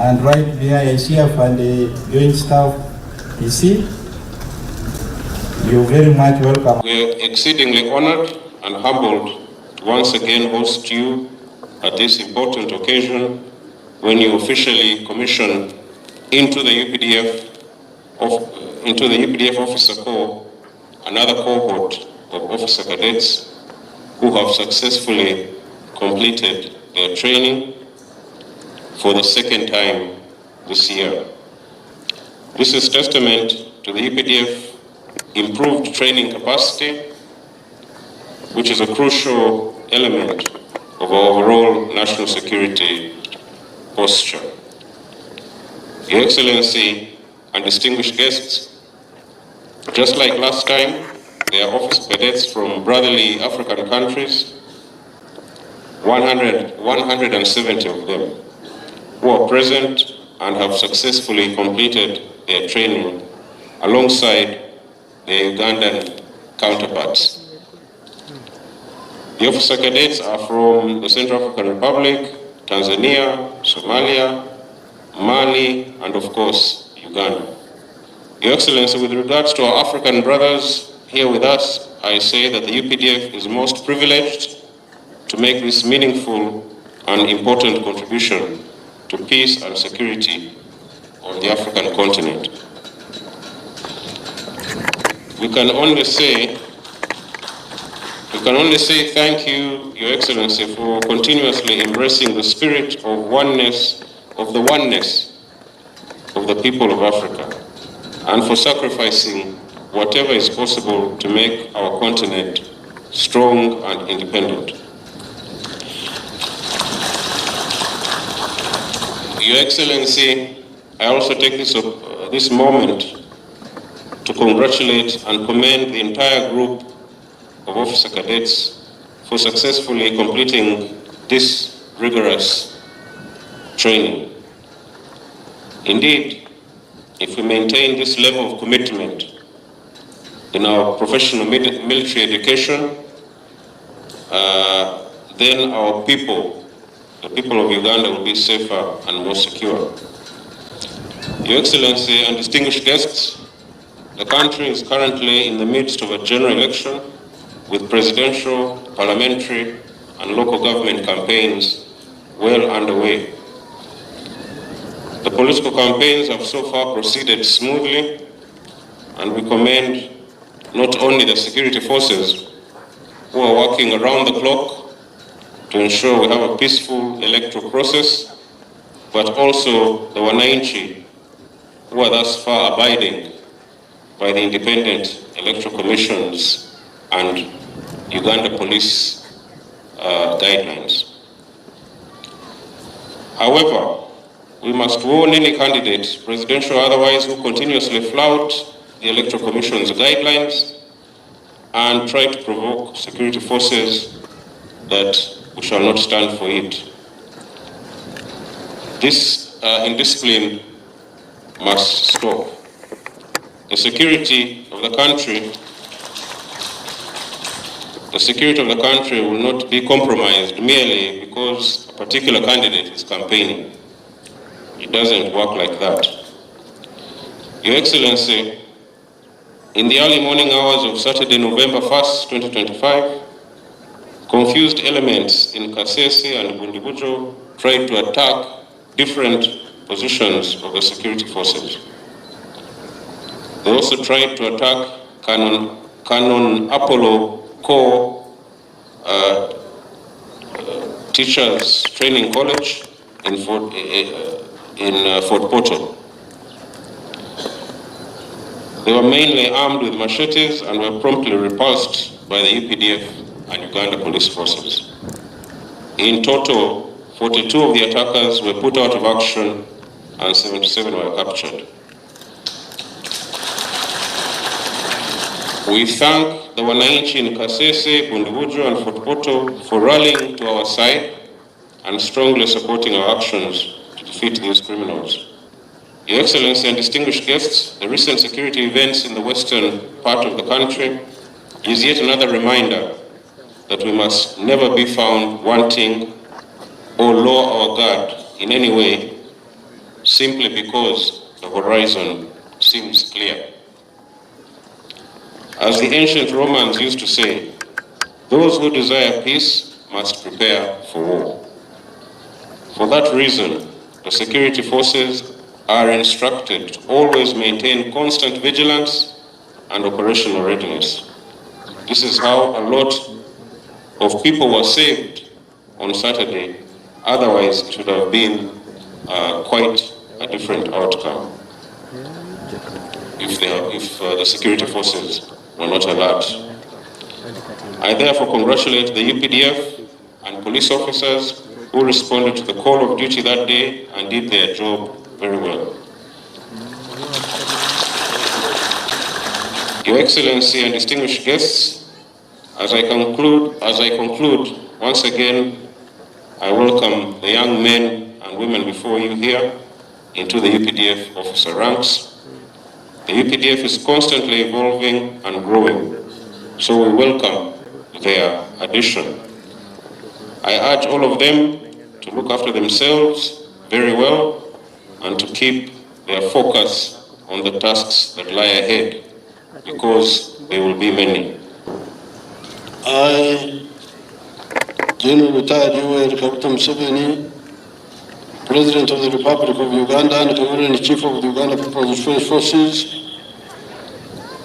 And right behind ICF and the joint staff, PC, you're very much welcome. We're exceedingly honored and humbled to once again host you at this important occasion when you officially commission into the UPDF Officer Corps another cohort of officer cadets who have successfully completed their training for the second time this year. This is testament to the UPDF improved training capacity, which is a crucial element of our overall national security posture. Your Excellency and distinguished guests, just like last time, there are officer cadets from brotherly African countries, 170 of them, who are present and have successfully completed their training alongside their Ugandan counterparts. The officer cadets are from the Central African Republic, Tanzania, Somalia, Mali, and of course, Uganda. Your Excellency, with regards to our African brothers here with us, I say that the UPDF is most privileged to make this meaningful and important contribution to peace and security on the African continent. we can only say thank you, Your Excellency, for continuously embracing the spirit of oneness of the people of Africa, and for sacrificing whatever is possible to make our continent strong and independent. Your Excellency, I also take this moment to congratulate and commend the entire group of officer cadets for successfully completing this rigorous training. Indeed, if we maintain this level of commitment in our professional military education, then our people, the people of Uganda, will be safer and more secure. Your Excellency and distinguished guests, the country is currently in the midst of a general election with presidential, parliamentary, and local government campaigns well underway. The political campaigns have so far proceeded smoothly, and we commend not only the security forces who are working around the clock to ensure we have a peaceful electoral process, but also the Wananchi who are thus far abiding by the Independent Electoral Commission's and Uganda Police guidelines. However, we must warn any candidate, presidential or otherwise, who continuously flout the Electoral Commission's guidelines and try to provoke security forces that we shall not stand for it. This indiscipline must stop. The security of the country will not be compromised merely because a particular candidate is campaigning. It doesn't work like that. Your Excellency, in the early morning hours of Saturday, November 1st, 2025, confused elements in Kasese and Bundibujo tried to attack different positions of the security forces. They also tried to attack Canon Apollo Corps Teachers Training College in Fort Portal. They were mainly armed with machetes and were promptly repulsed by the UPDF and Uganda police forces. In total, 42 of the attackers were put out of action and 77 were captured. We thank the Wananchi in Kasese, Bundibujo, and Fort Portal for rallying to our side and strongly supporting our actions to defeat these criminals. Your Excellency and distinguished guests, the recent security events in the western part of the country is yet another reminder that we must never be found wanting or lower our guard in any way simply because the horizon seems clear. As the ancient Romans used to say, those who desire peace must prepare for war. For that reason, the security forces are instructed to always maintain constant vigilance and operational readiness. This is how a lot of people were saved on Saturday. Otherwise, it would have been quite a different outcome if the security forces were not alert. I therefore congratulate the UPDF and police officers who responded to the call of duty that day and did their job very well. Your Excellency and distinguished guests, as I conclude, once again, I welcome the young men and women before you here into the UPDF officer ranks. The UPDF is constantly evolving and growing, so we welcome their addition. I urge all of them to look after themselves very well and to keep their focus on the tasks that lie ahead, because there will be many. I, General Retired Yoweri Kaguta Museveni, President of the Republic of Uganda and Commander-in-Chief of the Uganda People's Defense Forces,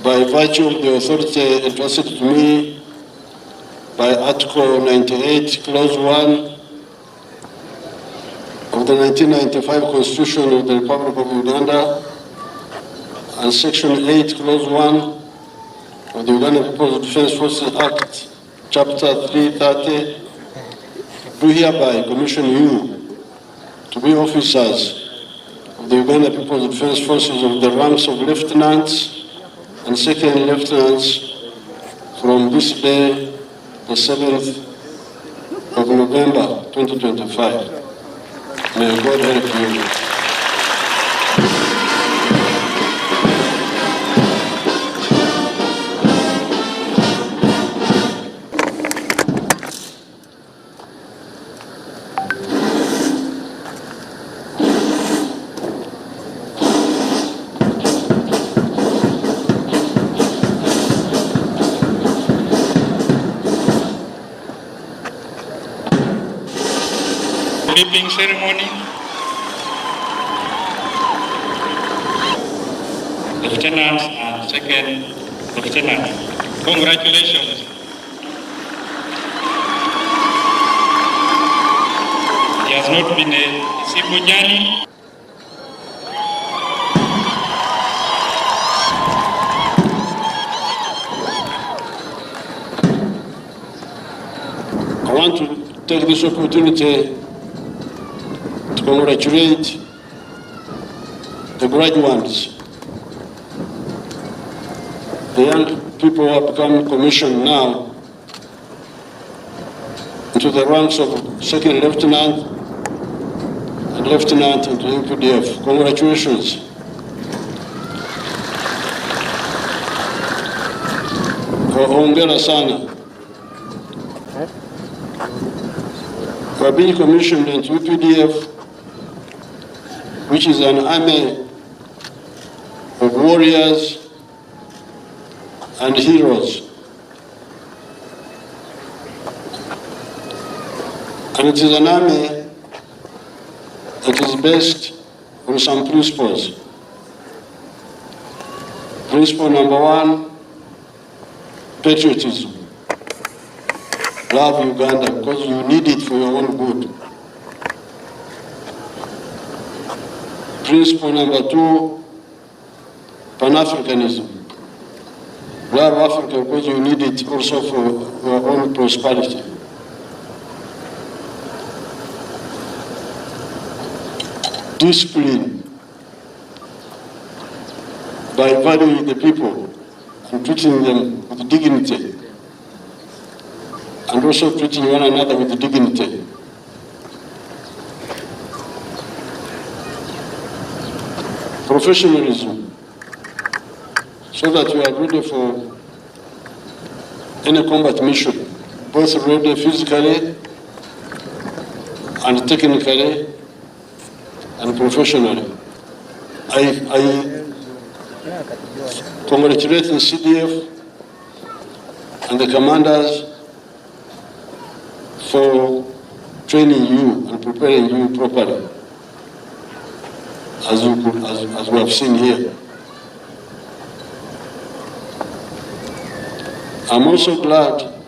by by virtue of the authority entrusted to me by Article 98, Clause 1 of the 1995 Constitution of the Republic of Uganda and Section 8, Clause 1 of the Uganda People's Defence Forces Act, Chapter 330, do hereby commission you to be officers of the Uganda People's Defence Forces of the ranks of lieutenants and second lieutenants from this day, the 7th of November 2025. May God help you. Clipping ceremony. Lieutenants and second lieutenants, congratulations. It has not been a simple journey. I want to take this opportunity to congratulate the graduates, the young people who have become commissioned now into the ranks of second lieutenant and lieutenant into UPDF. Congratulations. Hongera sana. You are being commissioned into UPDF, which is an army of warriors and heroes. And it is an army that is based on some principles. Principle number 1, patriotism. Love Uganda because you need it for your own good. Principle number 2, Pan-Africanism. Love Africa because you need it also for your own prosperity. Discipline. By valuing the people and treating them with dignity. And also treating one another with dignity. Professionalism, so that you are ready for any combat mission, both ready physically and technically and professionally. I congratulate the CDF and the commanders for training you and preparing you properly, as we have seen here. I'm also glad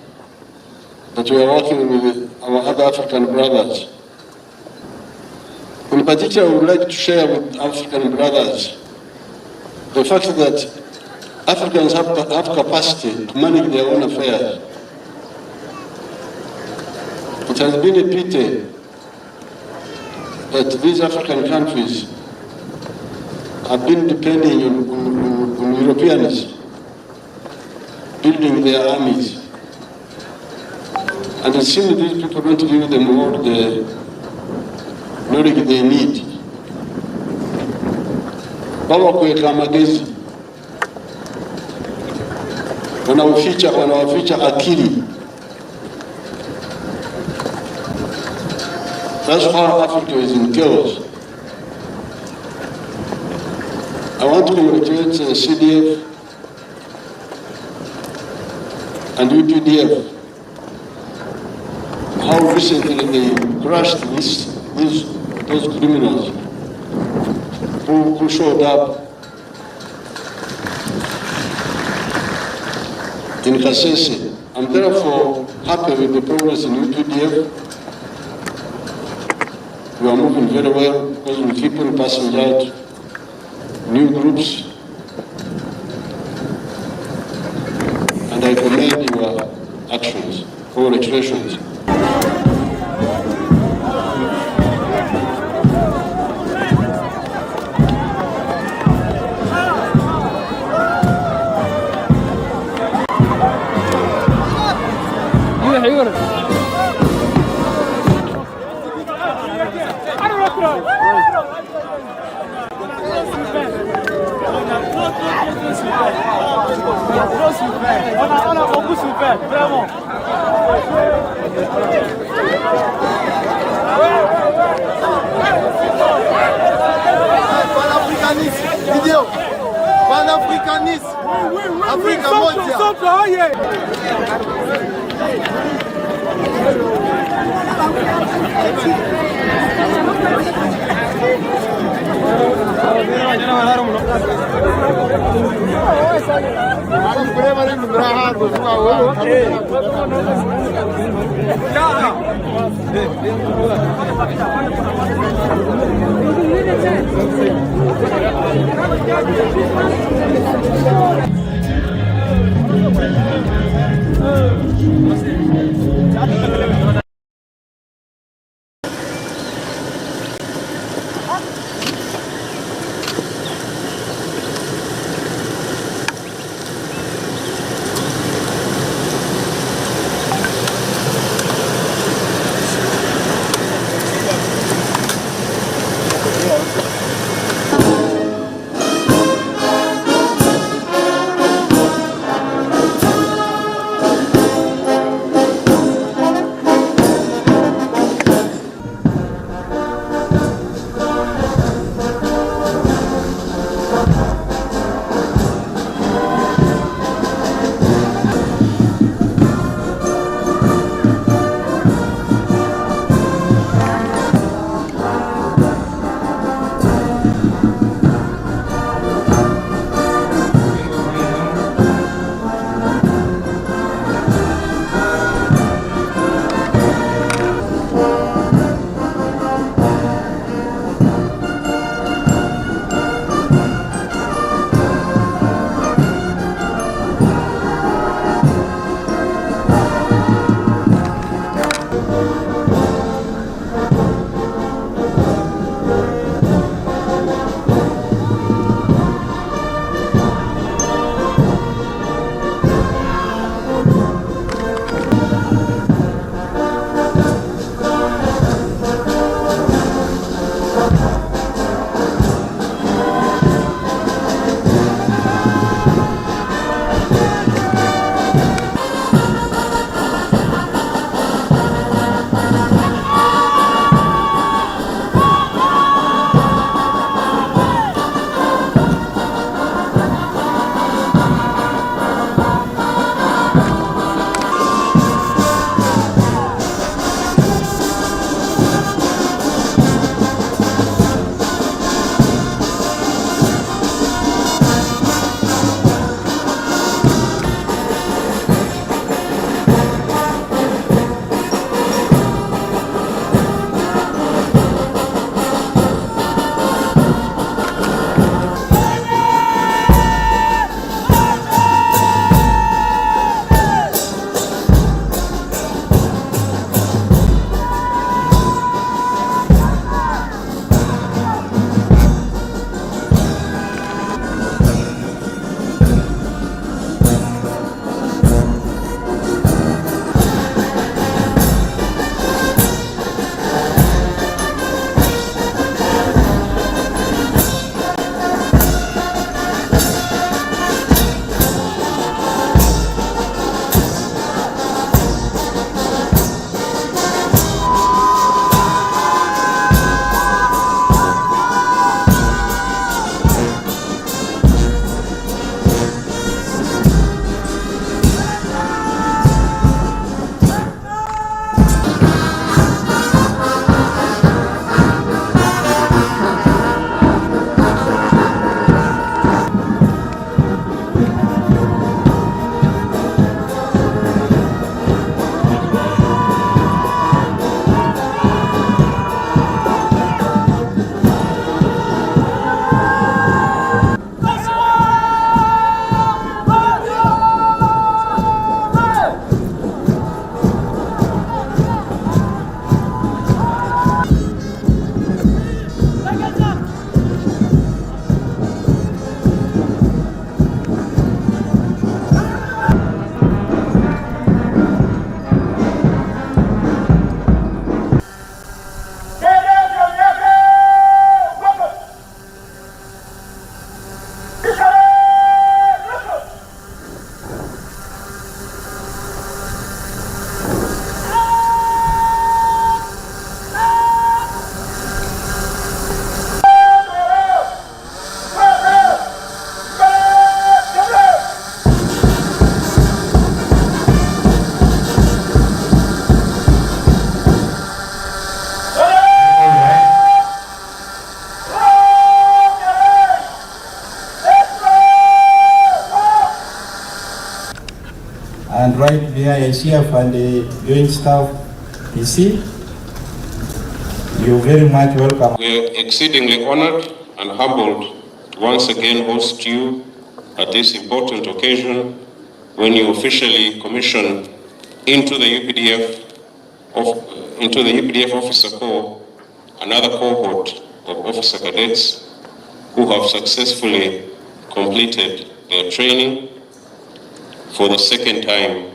that we are working with our other African brothers. In particular, I would like to share with African brothers the fact that Africans have capacity to manage their own affairs. It has been a pity that these African countries have been depending on Europeans building their armies. And it seems these people don't give them all the knowledge they need. Baba kuweka magezi, wanawaficha akili. That's how Africa is in chaos. I want to congratulate the CDF and UPDF, how recently they crushed those criminals who showed up in Kasese. I'm therefore happy with the progress in UPDF. We are moving very well because we keep on passing out new groups. And I commend your actions. Congratulations. On a beaucoup souffert, vraiment. Panafricanisme, vidéo. Panafricanisme. Africa mondiale. and right behind ICF and the Joint Staff PC. You're very much welcome. We are exceedingly honored and humbled to once again host you at this important occasion when you officially commission into the UPDF Officer Corps another cohort of officer cadets who have successfully completed their training for the second time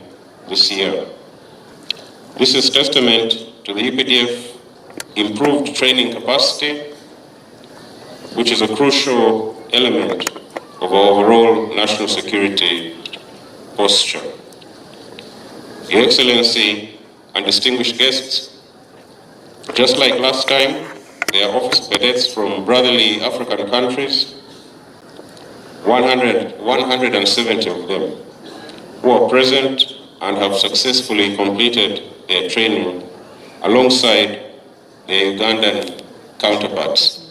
this year. This is testament to the UPDF improved training capacity, which is a crucial element of our overall national security posture. Your Excellency and distinguished guests, just like last time, there are officer cadets from brotherly African countries, 170 of them, who are present and have successfully completed their training alongside their Ugandan counterparts.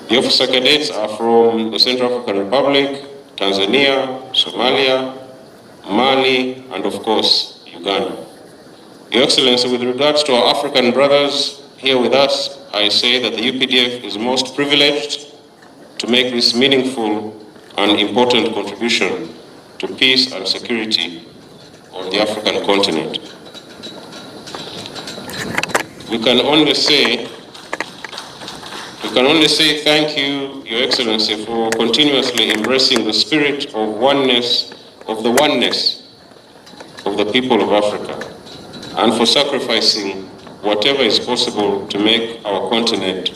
The officer cadets are from the Central African Republic, Tanzania, Somalia, Mali, and of course, Uganda. Your Excellency, with regards to our African brothers here with us, I say that the UPDF is most privileged to make this meaningful and important contribution to peace and security on the African continent. We can only say thank you, Your Excellency, for continuously embracing the spirit of oneness of the people of Africa, and for sacrificing whatever is possible to make our continent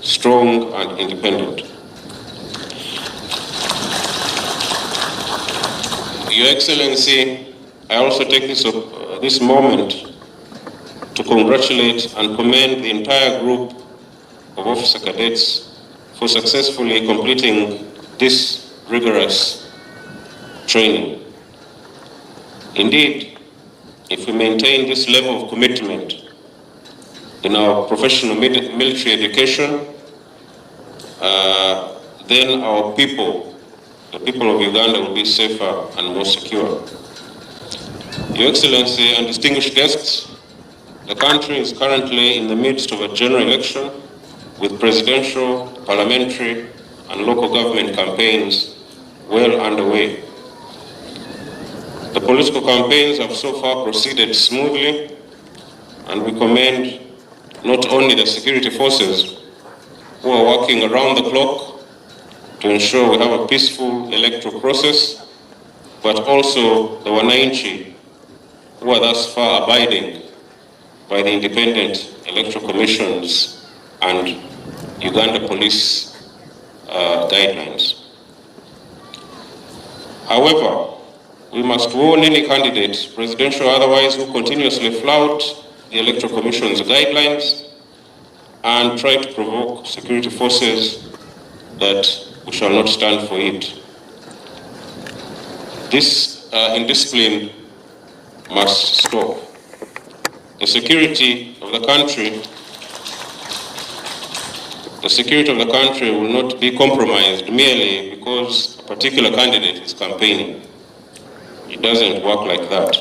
strong and independent. Your Excellency, I also take this moment to congratulate and commend the entire group of officer cadets for successfully completing this rigorous training. Indeed, if we maintain this level of commitment in our professional military education, then our people, the people of Uganda, will be safer and more secure. Your Excellency and distinguished guests, the country is currently in the midst of a general election with presidential, parliamentary, and local government campaigns well underway. The political campaigns have so far proceeded smoothly, and we commend not only the security forces who are working around the clock to ensure we have a peaceful electoral process, but also the Wananchi who are thus far abiding by the Independent Electoral Commission's and Uganda Police guidelines. However, we must warn any candidate, presidential or otherwise, who continuously flout the Electoral Commission's guidelines and try to provoke security forces that we shall not stand for it. This indiscipline must stop. The security of the country will not be compromised merely because a particular candidate is campaigning. It doesn't work like that.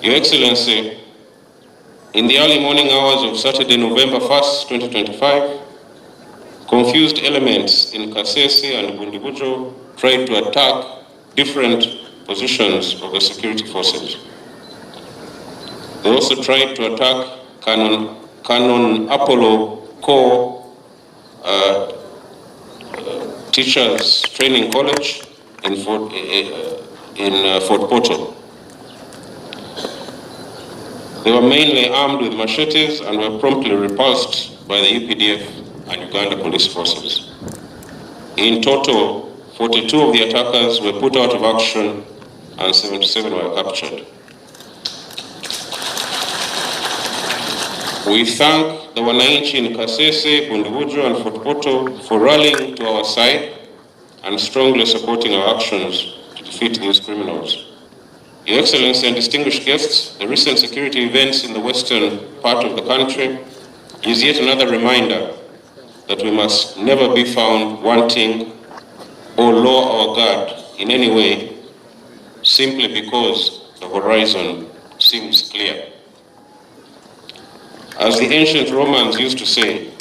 Your Excellency, in the early morning hours of Saturday, November 1st, 2025, confused elements in Kasese and Bundibujo tried to attack different positions of the security forces. They also tried to attack Canon Apollo Corps Teachers Training College in Fort Portal. They were mainly armed with machetes and were promptly repulsed by the UPDF and Uganda police forces. In total, 42 of the attackers were put out of action and 77 were captured. We thank the Wananchi in Kasese, Bundibujo, and Fort Portal for rallying to our side and strongly supporting our actions to defeat these criminals. Your Excellency and distinguished guests, the recent security events in the western part of the country is yet another reminder that we must never be found wanting or lower our guard in any way simply because the horizon seems clear. As the ancient Romans used to say,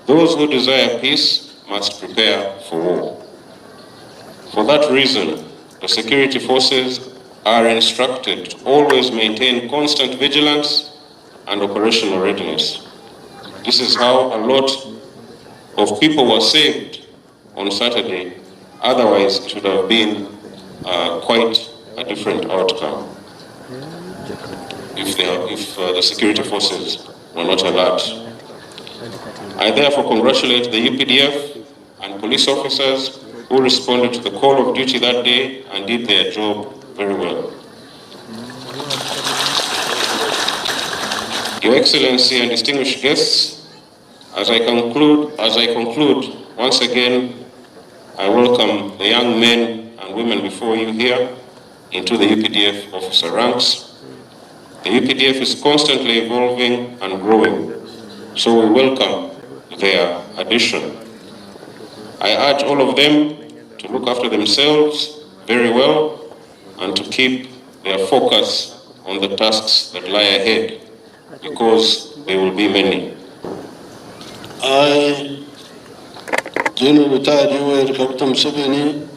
those who desire peace must prepare for war. For that reason, the security forces are instructed to always maintain constant vigilance and operational readiness. This is how a lot of people were saved on Saturday. Otherwise, it would have been quite a different outcome if the security forces were not alert. I therefore congratulate the UPDF and police officers who responded to the call of duty that day and did their job very well. Your Excellency and distinguished guests, as I conclude, once again, I welcome the young men and women before you here into the UPDF officer ranks. The UPDF is constantly evolving and growing, so we welcome their addition. I urge all of them to look after themselves very well and to keep their focus on the tasks that lie ahead, because there will be many. I, General Retired Yoweri Kaguta Museveni,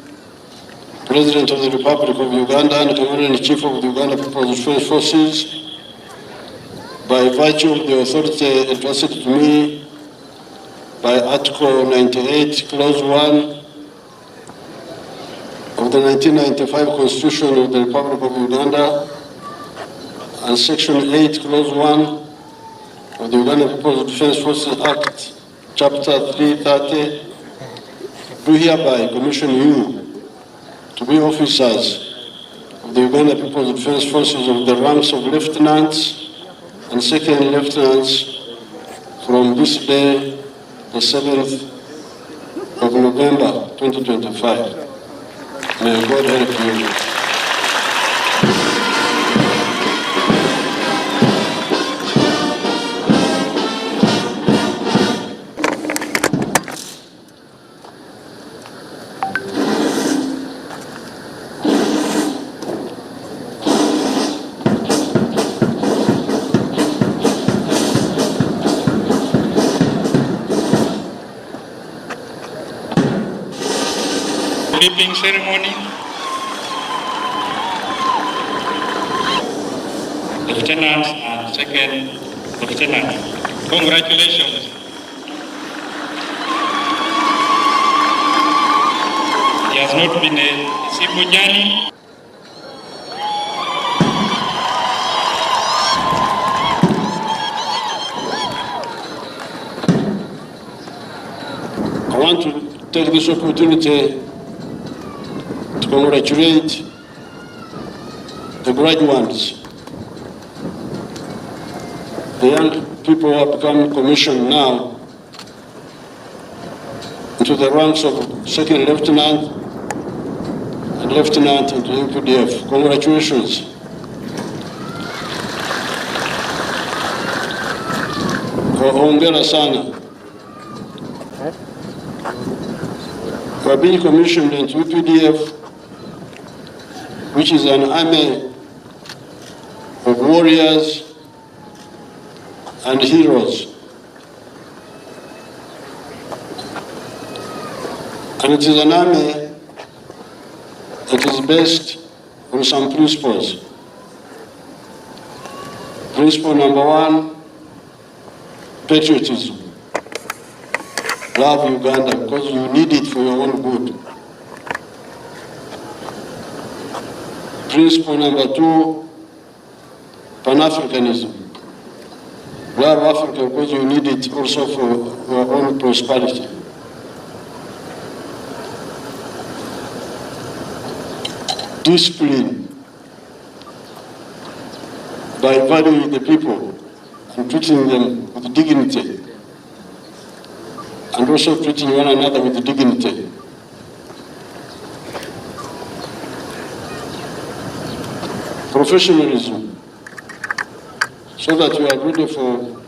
President of the Republic of Uganda and Commander-in-Chief of the Uganda People's Defense Forces, by virtue of the authority entrusted to me by Article 98, Clause 1 of the 1995 Constitution of the Republic of Uganda and Section 8, Clause 1 of the Uganda People's Defense Forces Act, Chapter 330, do hereby commission you to be officers of the Uganda People's Defense Forces of the ranks of lieutenants and second lieutenants from this day, the 7th of November 2025. May God help you. Clipping ceremony. Lieutenants and second lieutenant, congratulations. It has not been a simple journey. I want to take this opportunity to congratulate the graduates, the young people who have become commissioned now into the ranks of second lieutenant and lieutenant into UPDF. Congratulations. Hongera sana. We are being commissioned into UPDF, which is an army of warriors and heroes. And it is an army that is based on some principles. Principle number 1, patriotism. Love Uganda because you need it for your own good. Principle number 2, Pan-Africanism. Love Africa because you need it also for your own prosperity. Discipline, by valuing the people and treating them with dignity, and also treating one another with dignity. Professionalism, so that you are ready for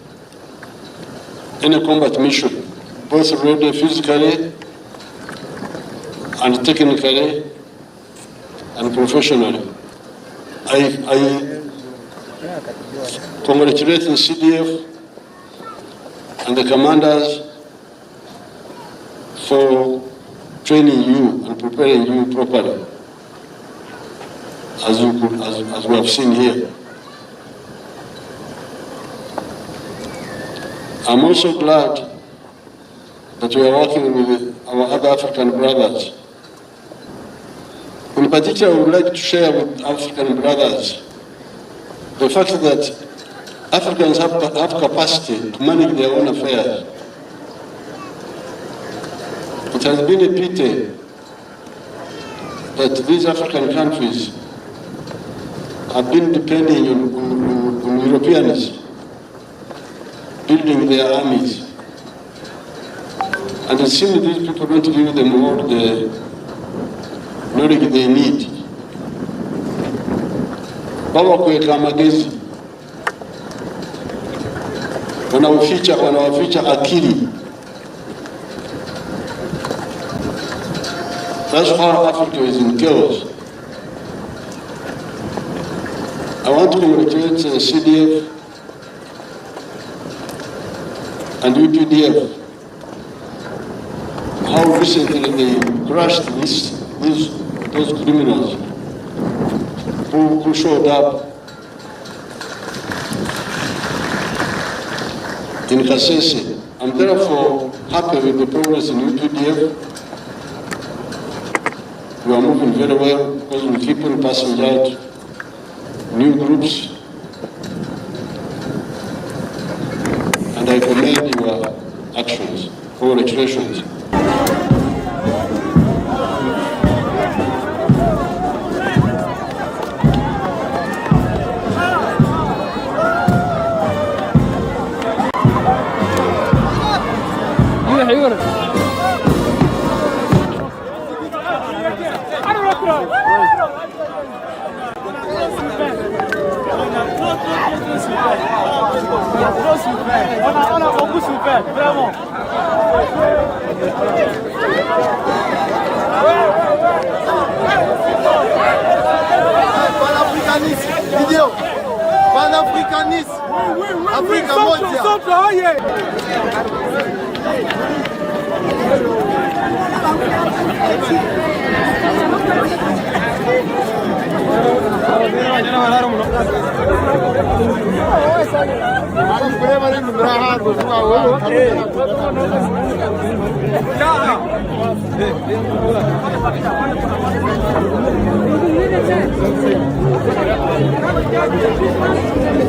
any combat mission, both ready physically and technically, and professionally. I congratulate the CDF and the commanders for training you and preparing you properly, as we have seen here. I'm also glad that we are working with our other African brothers. In particular, we would like to share with African brothers the fact that Africans have capacity to manage their own affairs. It has been a pity that these African countries have been depending on Europeans building their armies. And it seems these people don't give them all the knowledge they need. Baba kuweka magezi, wanawaficha akili. That's how Africa is in chaos. I want to congratulate the CDF and UPDF, how recently they crushed those criminals who showed up in Kasese. I'm therefore happy with the progress in UPDF. We are moving very well because we keep on passing out new groups. And I commend your actions. Congratulations. On a beaucoup souffert, vraiment. Panafricanisme, vidéo. Panafricanisme. Africa moja.